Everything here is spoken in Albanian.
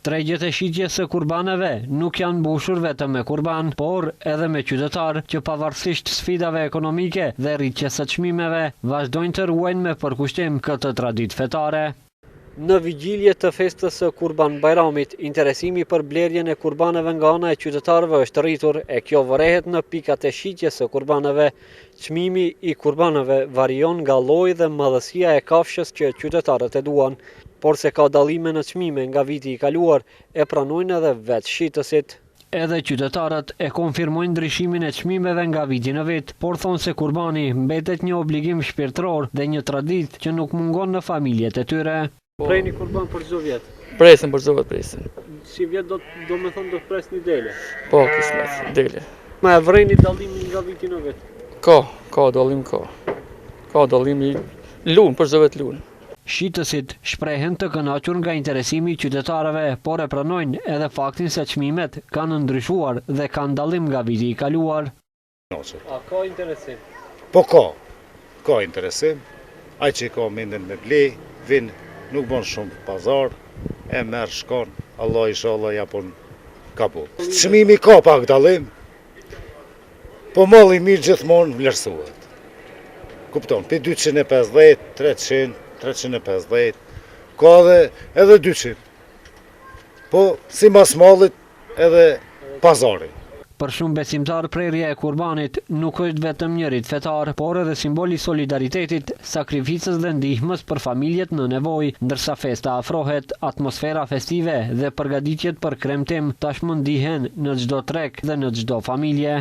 Tregjet e shitjes së kurbaneve nuk janë mbushur vetëm me kurban, por edhe me qytetar që pavarësisht sfidave ekonomike dhe rritjes së çmimeve vazhdojnë të ruajnë me përkushtim këtë traditë fetare. Në vigjilje të festës së Kurban Bajramit, interesimi për blerjen e kurbaneve nga ana e qytetarëve është rritur e kjo vërehet në pikat e shitjes së kurbaneve. Çmimi i kurbaneve varion nga lloji dhe madhësia e kafshës që qytetarët e duan, por se ka dallime në çmime nga viti i kaluar e pranojnë edhe vetë shitësit. Edhe qytetarët e konfirmojnë ndryshimin e çmimeve nga viti në vit, por thonë se kurbani mbetet një obligim shpirtëror dhe një traditë që nuk mungon në familjet e tyre. Prejni kurban për çdo vjet? Presim për çdo vjet presim. Si vjet do me thonë do të presni dele? Po, kismet, dele. Ma e vrejni dallimin nga viti në vit? Ka dallim ka. Ka dallim i lun për çdo vjet lun. Shitësit shprehen të kënaqur nga interesimi i qytetarëve, por e pranojnë edhe faktin se çmimet kanë ndryshuar dhe kanë dallim nga viti i kaluar. A ka interesim? Po ka interesim. Ai që ka mendën me ble, vin nuk bon shumë pazar, e merr shkon, Allah inshallah japon kaput. Çmimi ka pak dallim, po malli mirë gjithmonë vlerësohet. Kupton, pe 250, 300, 350, ka edhe 200. Po sipas mallit edhe pazari. Për shumë besimtar, prerja e kurbanit nuk është vetëm një rit fetar, por edhe simbol i solidaritetit, sakrificës dhe ndihmës për familjet në nevojë, ndërsa festa afrohet, atmosfera festive dhe përgatitjet për kremtim tashmë ndihen në çdo treg dhe në çdo familje.